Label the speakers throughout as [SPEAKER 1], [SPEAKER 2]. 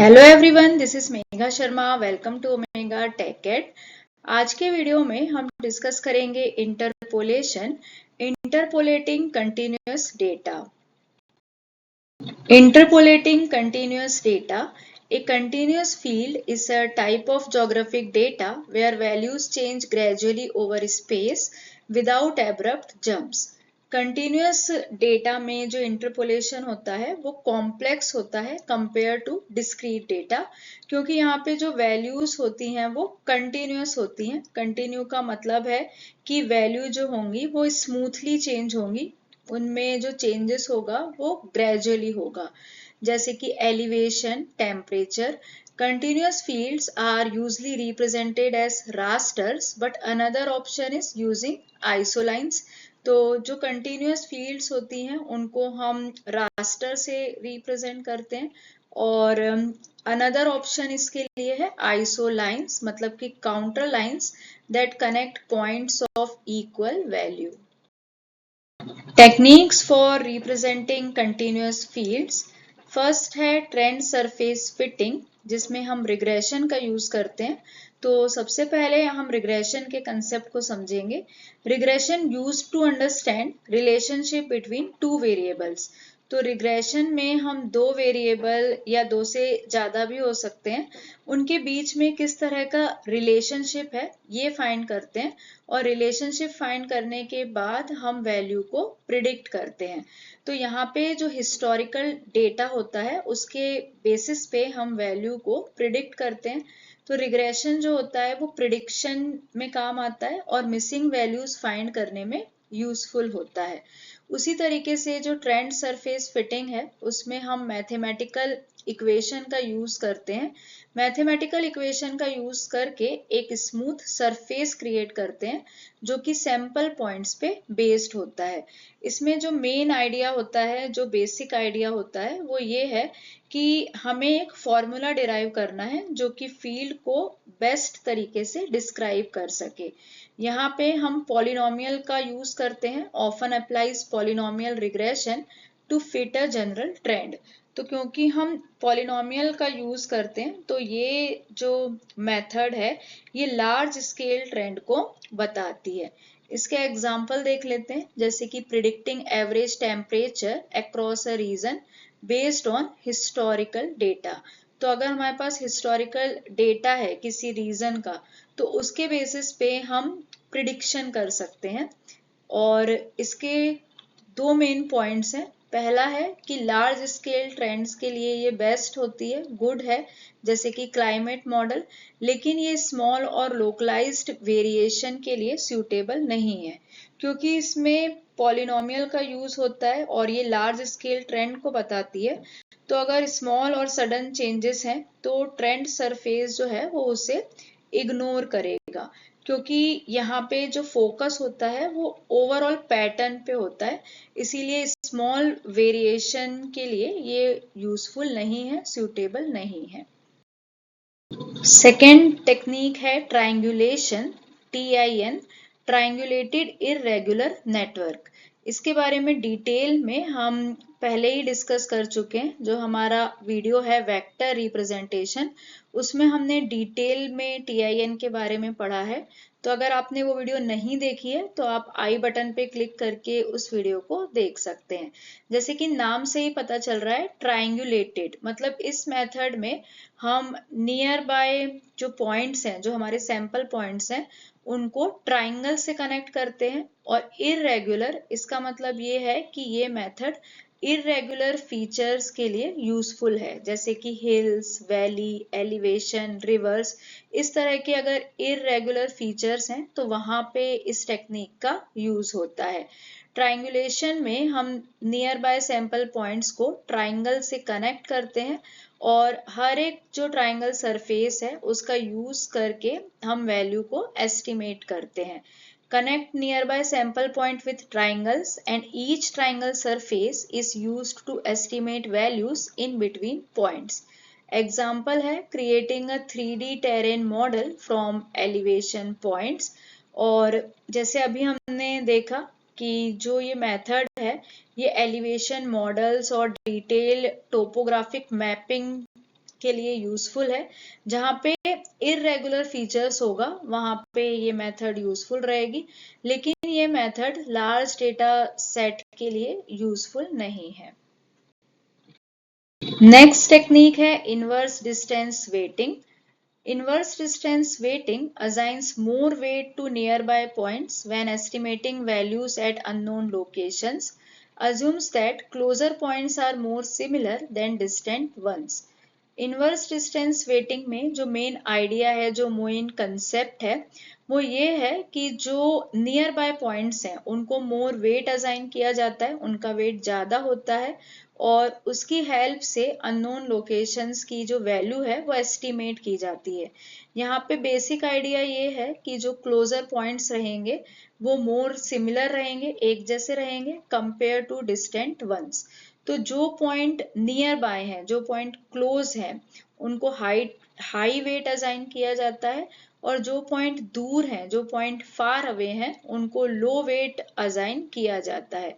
[SPEAKER 1] Hello everyone, this is Megha Sharma. Welcome to Omega tech ed. आज के video में हम डिस्कस करेंगे interpolation, interpolating continuous data. Interpolating continuous data. A continuous field is a type of geographic data where values change gradually over space without abrupt jumps. Continuous data में जो interpolation होता है वो कॉम्प्लेक्स होता है कंपेयर टू डिस्क्रीट डेटा, क्योंकि यहाँ पे जो वैल्यूज होती हैं वो कंटिन्यूस होती हैं। कंटिन्यू का मतलब है कि वैल्यू जो होंगी वो स्मूथली चेंज होंगी, उनमें जो चेंजेस होगा वो ग्रेजुअली होगा, जैसे कि elevation, temperature. Continuous fields are usually represented as rasters, but another option is using isolines. तो जो कंटिन्यूस फील्ड्स होती हैं उनको हम रास्टर से रिप्रेजेंट करते हैं, और अनदर ऑप्शन इसके लिए है आइसोलाइंस, मतलब कि counter lines that connect points of equal value. Techniques for representing continuous fields. First है ट्रेंड सरफेस फिटिंग, जिसमें हम रिग्रेशन का यूज करते हैं। तो सबसे पहले हम रिग्रेशन के कंसेप्ट को समझेंगे। Regression use to understand relationship between two variables. तो रिग्रेशन में हम दो वेरिएबल या दो से ज्यादा भी हो सकते हैं, उनके बीच में किस तरह का रिलेशनशिप है ये फाइंड करते हैं, और रिलेशनशिप फाइंड करने के बाद हम वैल्यू को प्रिडिक्ट करते हैं। तो यहाँ पे जो हिस्टोरिकल डेटा होता है उसके बेसिस पे हम वैल्यू को प्रिडिक्ट करते हैं। तो रिग्रेशन जो होता है वो प्रिडिक्शन में काम आता है और मिसिंग वैल्यूज फाइंड करने में यूजफुल होता है। उसी तरीके से जो ट्रेंड सरफेस फिटिंग है उसमें हम मैथमेटिकल इक्वेशन का यूज करते हैं। मैथमेटिकल इक्वेशन का यूज करके एक स्मूथ सरफेस क्रिएट करते हैं जो कि सैंपल पॉइंट्स पे बेस्ड होता है। इसमें जो मेन आइडिया होता है, जो बेसिक आइडिया होता है वो ये है कि हमें एक फॉर्मूला डिराइव करना है जो कि फील्ड को बेस्ट तरीके से डिस्क्राइब कर सके। यहाँ पे हम पॉलिनोमियल का यूज करते हैं। Often applies polynomial regression to fit a general trend. तो क्योंकि हम पॉलिनोमियल का यूज करते हैं तो ये जो मेथड है ये लार्ज स्केल ट्रेंड को बताती है। इसके एग्जाम्पल देख लेते हैं, जैसे कि predicting average temperature across a region based on historical data. तो अगर हमारे पास हिस्टोरिकल डेटा है किसी रीजन का तो उसके बेसिस पे हम प्रिडिक्शन कर सकते हैं। और इसके दो मेन पॉइंट्स हैं। पहला है कि लार्ज स्केल ट्रेंड्स के लिए ये बेस्ट होती है, गुड है, जैसे कि क्लाइमेट मॉडल, लेकिन ये स्मॉल और लोकलाइज्ड वेरिएशन के लिए सूटेबल नहीं है, क्योंकि इसमें पॉलिनोमियल का यूज होता है और ये लार्ज स्केल ट्रेंड को बताती है। तो अगर स्मॉल और सडन चेंजेस हैं तो ट्रेंड सरफेस जो है वो उसे इग्नोर करेगा, क्योंकि यहाँ पे जो फोकस होता है वो ओवरऑल पैटर्न पे होता है। इसीलिए स्मॉल वेरिएशन के लिए ये यूजफुल नहीं है, सूटेबल नहीं है। सेकेंड टेक्निक है ट्रायंगुलेशन, TIN, ट्रायंगुलेटेड इररेगुलर नेटवर्क। इसके बारे में डिटेल में हम पहले ही डिस्कस कर चुके हैं। जो हमारा वीडियो है वेक्टर रिप्रेजेंटेशन, उसमें हमने डिटेल में TIN के बारे में पढ़ा है। तो अगर आपने वो वीडियो नहीं देखी है तो आप आई बटन पे क्लिक करके उस वीडियो को देख सकते हैं। जैसे कि नाम से ही पता चल रहा है ट्रायंगुलेटेड, मतलब इस मेथड में हम नियर बाय जो पॉइंट्स हैं, जो हमारे सैंपल पॉइंट्स हैं, उनको ट्राइंगल से कनेक्ट करते हैं। और इररेगुलर, इसका मतलब ये है कि ये मेथड इररेगुलर फीचर्स के लिए यूजफुल है, जैसे कि हिल्स, वैली, एलिवेशन, रिवर्स। इस तरह के अगर इररेगुलर फीचर्स हैं तो वहां पे इस टेक्निक का यूज होता है। ट्राइंगुलेशन में हम नियर बाय सैंपल पॉइंट्स को ट्राइंगल से कनेक्ट करते हैं, और हर एक जो ट्राइंगल सरफेस है उसका यूज करके हम वैल्यू को एस्टिमेट करते हैं। Connect nearby sample point with triangles and each triangle surface is used to estimate values in between points. Example है creating a 3D terrain model from elevation points। और जैसे अभी हमने देखा कि जो ये मेथड है ये एलिवेशन मॉडल्स और डिटेल टोपोग्राफिक मैपिंग के लिए यूजफुल है। जहाँ पे इररेगुलर फीचर्स होगा वहां पे ये मेथड यूजफुल रहेगी, लेकिन ये मेथड लार्ज डेटा सेट के लिए यूजफुल नहीं है। नेक्स्ट टेक्निक है inverse distance waiting. Inverse distance weighting assigns more weight to nearby points when estimating values at unknown locations, assumes that closer points are more similar than distant ones. Inverse distance waiting में जो main idea है, जो main concept है, वो ये है कि जो नियर बाय पॉइंट्स हैं उनको मोर वेट असाइन किया जाता है, उनका वेट ज्यादा होता है और उसकी हेल्प से अननोन लोकेशंस की जो वैल्यू है वो एस्टिमेट की जाती है। यहाँ पे बेसिक आइडिया ये है कि जो क्लोजर पॉइंट्स रहेंगे वो मोर सिमिलर रहेंगे, एक जैसे रहेंगे कंपेयर टू डिस्टेंट वंस। तो जो पॉइंट नियर बाय है, जो पॉइंट क्लोज है, उनको हाई वेट असाइन किया जाता है और जो पॉइंट दूर है, जो पॉइंट फार अवे हैं, उनको लो वेट असाइन किया जाता है।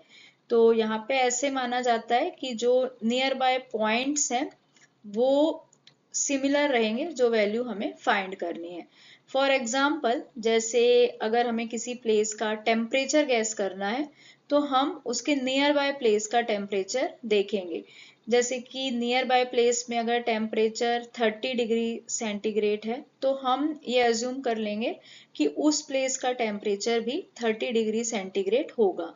[SPEAKER 1] तो यहाँ पे ऐसे माना जाता है कि जो नियर बाय पॉइंट्स हैं वो सिमिलर रहेंगे जो वैल्यू हमें फाइंड करनी है। फॉर एग्जाम्पल, जैसे अगर हमें किसी प्लेस का टेम्परेचर गैस करना है तो हम उसके नियर बाय प्लेस का टेम्परेचर देखेंगे। जैसे कि नियर बाय प्लेस में अगर टेम्परेचर 30 डिग्री सेंटीग्रेड है तो हम ये अज्यूम कर लेंगे कि उस प्लेस का टेम्परेचर भी 30 डिग्री सेंटीग्रेड होगा।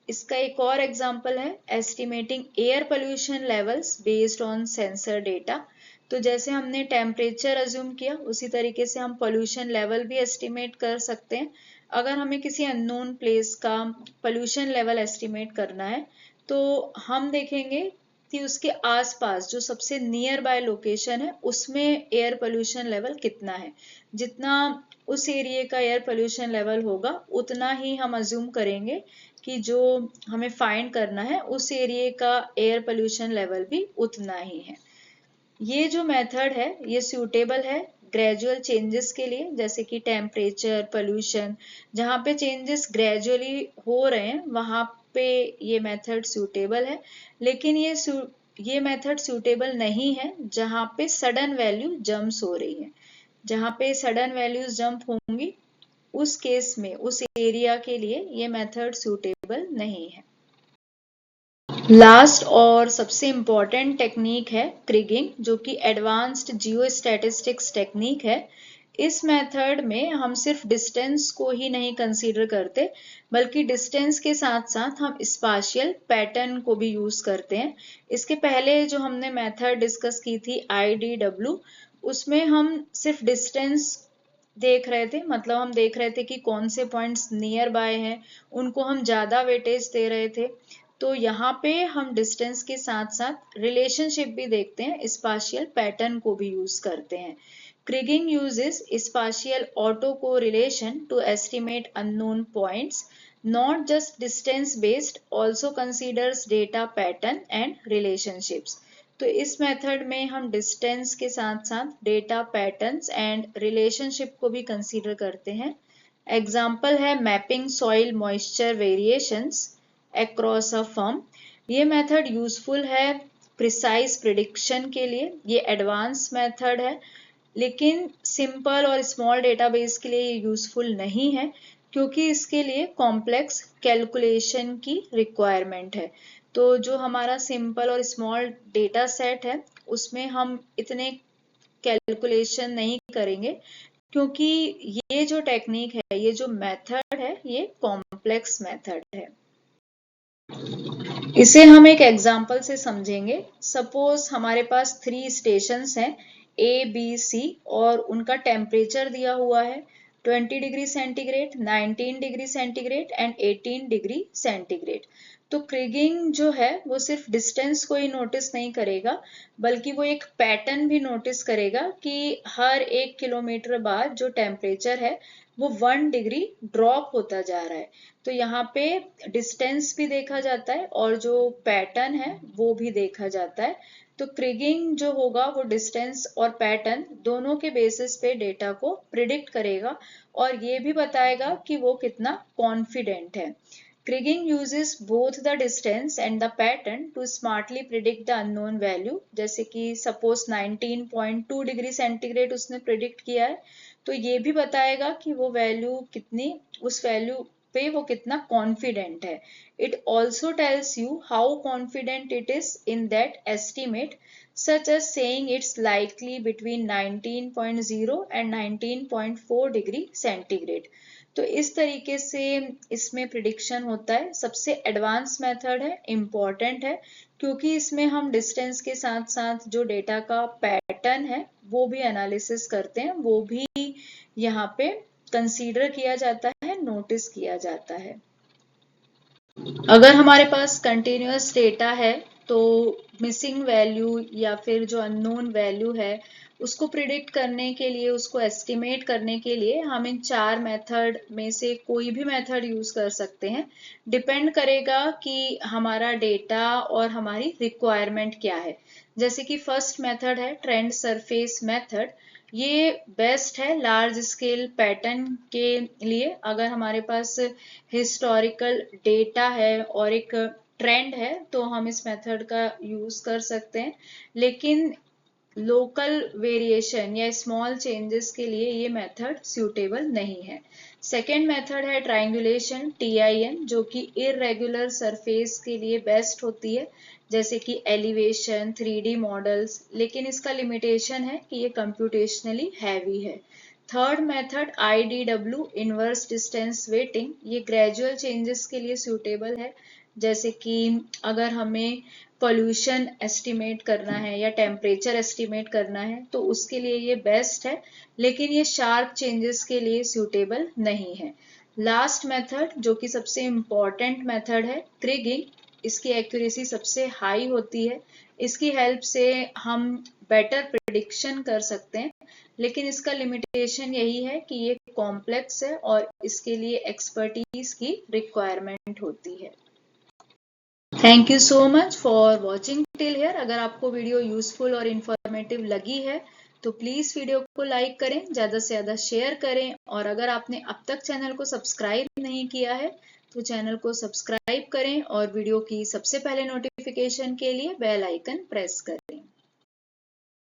[SPEAKER 1] इसका एक और एग्जाम्पल है estimating air pollution levels based on sensor data. तो जैसे हमने टेम्परेचर अज्यूम किया उसी तरीके से हम पोल्यूशन लेवल भी एस्टिमेट कर सकते हैं। अगर हमें किसी अननोन प्लेस का पोल्यूशन लेवल एस्टिमेट करना है तो हम देखेंगे कि उसके आसपास जो सबसे नियर बाय लोकेशन है उसमें एयर पोल्यूशन लेवल कितना है। जितना उस एरिया का एयर पोल्यूशन लेवल होगा उतना ही हम अज्यूम करेंगे कि जो हमें फाइंड करना है उस एरिया का एयर पोल्यूशन लेवल भी उतना ही है। ये जो मेथड है ये सूटेबल है ग्रेजुअल चेंजेस के लिए, जैसे कि टेम्परेचर, पोल्यूशन, जहाँ पे चेंजेस ग्रेजुअली हो रहे हैं वहां पे ये मेथड सूटेबल है। लेकिन ये मेथड सूटेबल नहीं है जहाँ पे सडन वैल्यू जंप्स हो रही है। जहाँ पे सडन वैल्यूज जंप होंगी उस केस में उस एरिया के लिए ये मेथड सूटेबल नहीं है। लास्ट और सबसे इम्पॉर्टेंट टेक्निक है क्रिगिंग, जो कि एडवांस्ड जियो स्टैटिस्टिक्स टेक्निक है। इस मेथड में हम सिर्फ डिस्टेंस को ही नहीं कंसीडर करते बल्कि डिस्टेंस के साथ साथ हम स्पाशियल पैटर्न को भी यूज करते हैं। इसके पहले जो हमने मेथड डिस्कस की थी IDW, उसमें हम सिर्फ डिस्टेंस देख रहे थे, मतलब हम देख रहे थे कि कौन से पॉइंट्स नियर बाय हैं, उनको हम ज्यादा वेटेज दे रहे थे। तो यहाँ पे हम डिस्टेंस के साथ साथ रिलेशनशिप भी देखते हैं, स्पाशियल पैटर्न को भी यूज करते हैं। Kriging uses spatial autocorrelation to estimate unknown points, not just distance based, also considers data pattern and relationships। तो इस मेथड में हम डिस्टेंस के साथ साथ डेटा पैटर्न्स एंड रिलेशनशिप को भी कंसीडर करते हैं। एग्जाम्पल है mapping soil moisture variations across a firm. ये मेथड यूजफुल है प्रिसाइज प्रिडिक्शन के लिए, ये एडवांस मेथड है, लेकिन सिंपल और स्मॉल डेटाबेस के लिए ये यूजफुल नहीं है क्योंकि इसके लिए कॉम्प्लेक्स कैलकुलेशन की रिक्वायरमेंट है। तो जो हमारा सिंपल और स्मॉल डेटा सेट है उसमें हम इतने कैलकुलेशन नहीं करेंगे क्योंकि ये जो टेक्निक है, ये जो मेथड है, ये कॉम्प्लेक्स मेथड है। इसे हम एक एग्जाम्पल से समझेंगे। सपोज हमारे पास 3 स्टेशंस हैं A, B, C और उनका टेम्परेचर दिया हुआ है 20 degree centigrade, 19 degree centigrade and 18 degree centigrade. तो क्रिगिंग जो है वो सिर्फ डिस्टेंस को ही नोटिस नहीं करेगा बल्कि वो एक पैटर्न भी नोटिस करेगा कि हर 1 किलोमीटर बाद जो टेम्परेचर है वो 1 डिग्री ड्रॉप होता जा रहा है। तो यहाँ पे डिस्टेंस भी देखा जाता है और जो पैटर्न है वो भी देखा जाता है। तो क्रिगिंग जो होगा वो डिस्टेंस और पैटर्न दोनों के बेसिस पे डेटा को प्रिडिक्ट करेगा और ये भी बताएगा कि वो कितना कॉन्फिडेंट है। Kriging uses both the distance and the pattern to smartly predict the unknown value. जैसे कि suppose 19.2 डिग्री सेंटीग्रेड उसने predict किया है, तो ये भी बताएगा कि वो वैल्यू कितनी, उस वैल्यू पे वो कितना कॉन्फिडेंट है. It also tells you how confident it is in that estimate, such as saying it's likely between 19.0 and 19.4 degree centigrade. तो इस तरीके से इसमें प्रिडिक्शन होता है. सबसे एडवांस मेथड है, इम्पॉर्टेंट है, क्योंकि इसमें हम डिस्टेंस के साथ साथ जो डेटा का पैटर्न है वो भी एनालिसिस करते हैं, वो भी यहाँ पे कंसीडर किया जाता है, नोटिस किया जाता है. अगर हमारे पास कंटिन्यूअस डेटा है तो मिसिंग वैल्यू या फिर जो अननोन वैल्यू है उसको प्रिडिक्ट करने के लिए, उसको एस्टिमेट करने के लिए हम इन 4 मेथड में से कोई भी मेथड यूज कर सकते हैं. डिपेंड करेगा कि हमारा डेटा और हमारी रिक्वायरमेंट क्या है. जैसे कि फर्स्ट मेथड है ट्रेंड सरफेस मेथड. ये बेस्ट है लार्ज स्केल पैटर्न के लिए. अगर हमारे पास हिस्टोरिकल डेटा है और एक ट्रेंड है तो हम इस मेथड का यूज कर सकते हैं, लेकिन लोकल वेरिएशन या स्मॉल चेंजेस के लिए ये मेथड सूटेबल नहीं है. सेकेंड मेथड है ट्रायंगुलेशन TIN, जो कि इरेगुलर सरफेस के लिए बेस्ट होती है, जैसे कि एलिवेशन 3D मॉडल्स, लेकिन इसका लिमिटेशन है कि ये कंप्यूटेशनली हैवी है. Third method IDW inverse distance waiting, ये ग्रेजुअल चेंजेस के लिए सूटेबल है, जैसे कि अगर हमें पोल्यूशन एस्टिमेट करना है या टेम्परेचर एस्टिमेट करना है तो उसके लिए ये बेस्ट है, लेकिन ये शार्प चेंजेस के लिए सूटेबल नहीं है. लास्ट मेथड जो कि सबसे इम्पॉर्टेंट मेथड है क्रिगिंग, इसकी एक्यूरेसी सबसे हाई होती है. इसकी हेल्प से हम बेटर प्रिडिक्शन कर सकते हैं, लेकिन इसका लिमिटेशन यही है कि ये कॉम्प्लेक्स है और इसके लिए एक्सपर्टीज की रिक्वायरमेंट होती है. Thank you so much for watching till here. अगर आपको वीडियो यूजफुल और इंफॉर्मेटिव लगी है तो प्लीज वीडियो को लाइक करें, ज्यादा से ज्यादा शेयर करें, और अगर आपने अब तक चैनल को सब्सक्राइब नहीं किया है तो चैनल को सब्सक्राइब करें और वीडियो की सबसे पहले नोटिफिकेशन के लिए बेल आइकन प्रेस करें.